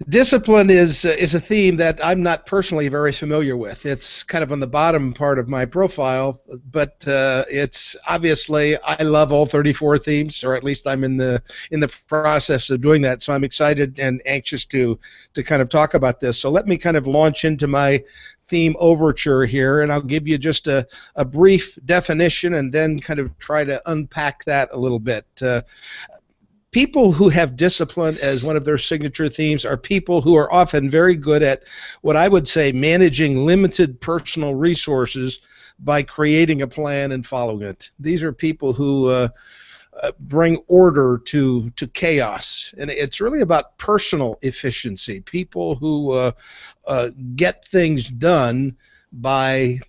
Discipline is a theme that I'm not personally very familiar with. It's kind of on the bottom part of my profile, but it's obviously I love all 34 themes, or at least I'm in the process of doing that. So I'm excited and anxious to kind of talk about this. So let me kind of launch into my theme overture here, and I'll give you just a brief definition and then kind of try to unpack that a little bit. People who have discipline as one of their signature themes are people who are often very good at what I would say managing limited personal resources by creating a plan and following it. These are people who bring order to chaos, and it's really about personal efficiency. People who get things done by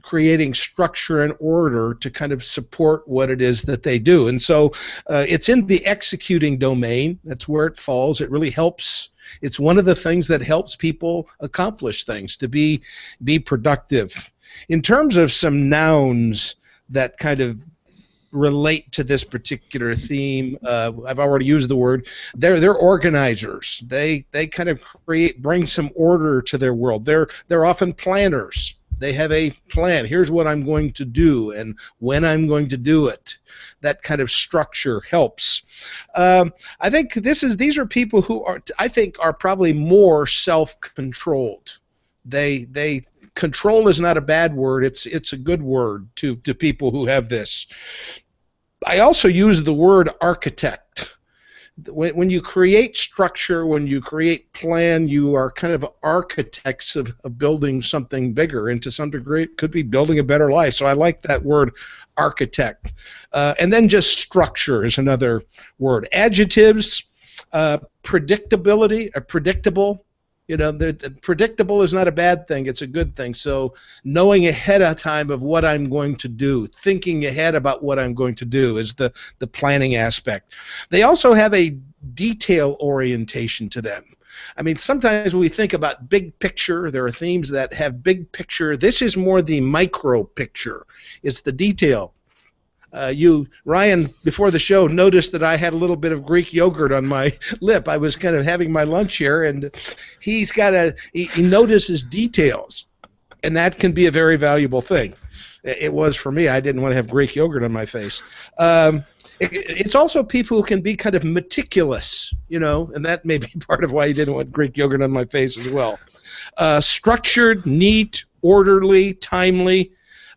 creating structure and order to kind of support what it is that they do. And so it's in the executing domain. That's where it falls. It really helps. It's one of the things that helps people accomplish things, to be productive. In terms of some nouns that kind of relate to this particular theme, I've already used the word. They're organizers. They kind of bring some order to their world. They're often planners. They have a plan. Here's what I'm going to do and when I'm going to do it. That kind of structure helps. I think these are people who are probably more self-controlled. They control is not a bad word. It's a good word to people who have this. I also use the word architect. When you create structure, when you create plan, you are kind of architects of building something bigger, and to some degree it could be building a better life. So I like that word, architect. And then just structure is another word. Adjectives, predictability, predictable. Predictable is not a bad thing. It's a good thing. So knowing ahead of time of what I'm going to do, thinking ahead about what I'm going to do is the planning aspect. They also have a detail orientation to them. I mean, sometimes when we think about big picture, there are themes that have big picture. This is more the micro picture. It's the detail. Ryan, before the show, noticed that I had a little bit of Greek yogurt on my lip. I was kind of having my lunch here, and he notices details, and that can be a very valuable thing. It was for me. I didn't want to have Greek yogurt on my face. It's also people who can be kind of meticulous, and that may be part of why he didn't want Greek yogurt on my face as well. Structured, neat, orderly, timely,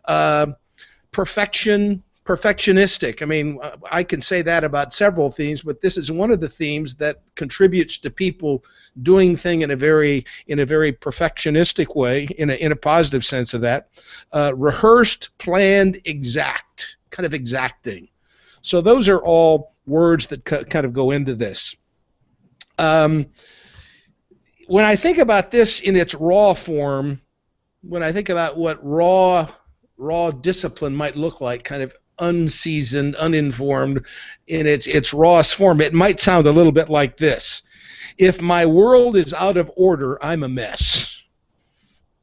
perfectionistic. I mean, I can say that about several themes, but this is one of the themes that contributes to people doing things in a very perfectionistic way, in a positive sense of that. Rehearsed, planned, exact, kind of exacting. So those are all words that kind of go into this. When I think about this in its raw form, when I think about what raw discipline might look like, kind of unseasoned, uninformed, in its rawest form, it might sound a little bit like this. If my world is out of order, I'm a mess.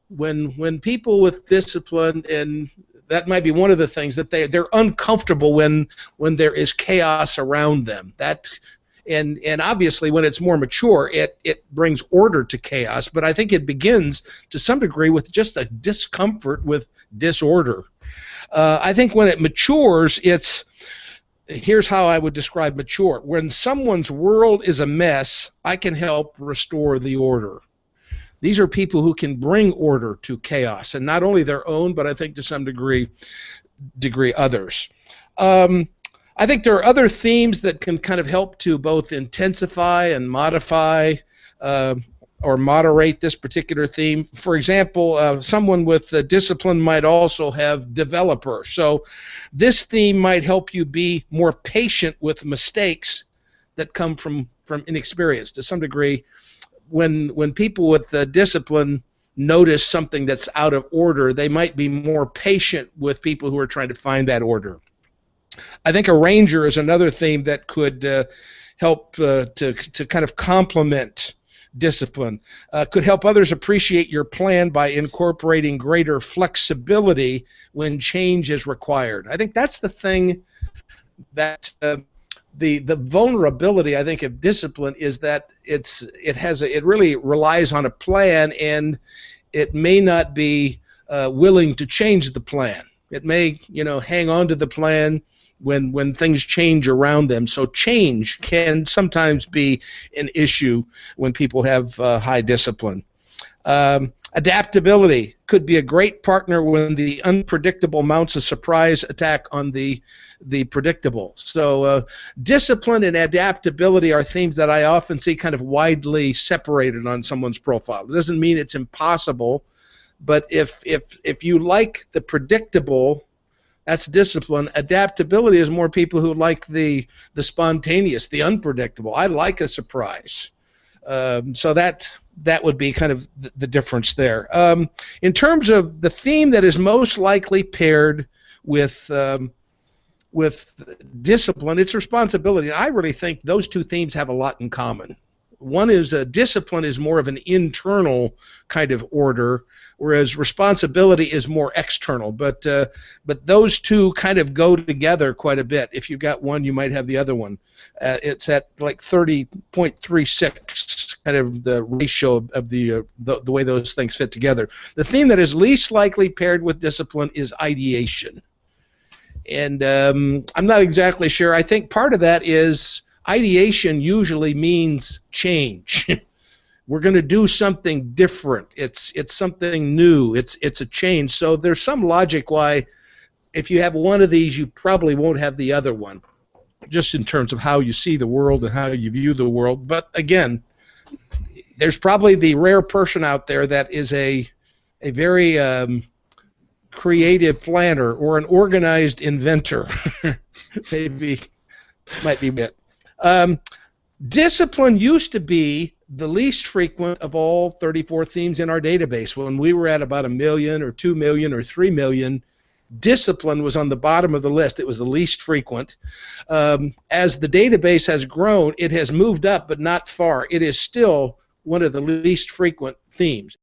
When people with discipline, and that might be one of the things, that they're uncomfortable when there is chaos around them. And obviously when it's more mature, it brings order to chaos, but I think it begins to some degree with just a discomfort with disorder. I think when it matures, here's how I would describe mature. When someone's world is a mess, I can help restore the order. These are people who can bring order to chaos, and not only their own, but I think to some degree others. I think there are other themes that can kind of help to both intensify and modify or moderate this particular theme. For example, someone with discipline might also have developer. So this theme might help you be more patient with mistakes that come from inexperience. To some degree, when people with discipline notice something that's out of order, they might be more patient with people who are trying to find that order. I think a ranger is another theme that could help to kind of complement discipline. Could help others appreciate your plan by incorporating greater flexibility when change is required. I think that's the thing that the vulnerability, I think, of discipline is that it really relies on a plan, and it may not be willing to change the plan. It may, hang on to the plan when things change around them. So change can sometimes be an issue when people have high discipline. Adaptability could be a great partner when the unpredictable mounts a surprise attack on the predictable. So discipline and adaptability are themes that I often see kind of widely separated on someone's profile. It doesn't mean it's impossible, but if you like the predictable, that's discipline. Adaptability is more people who like the spontaneous, the unpredictable. I like a surprise. So that would be kind of the difference there. In terms of the theme that is most likely paired with discipline, it's responsibility. And I really think those two themes have a lot in common. One is discipline is more of an internal kind of order, whereas responsibility is more external. But those two kind of go together quite a bit. If you've got one, you might have the other one. It's at like 30.36, kind of the ratio of the way those things fit together. The theme that is least likely paired with discipline is ideation. And I'm not exactly sure. I think part of that is ideation usually means change. We're going to do something different. It's something new. It's a change. So there's some logic why if you have one of these, you probably won't have the other one, just in terms of how you see the world and how you view the world. But again, there's probably the rare person out there that is a very creative planner or an organized inventor. Maybe might be it. Discipline used to be the least frequent of all 34 themes in our database. When we were at about 1 million or 2 million or 3 million, discipline was on the bottom of the list. It was the least frequent. As the database has grown, it has moved up, but not far. It is still one of the least frequent themes.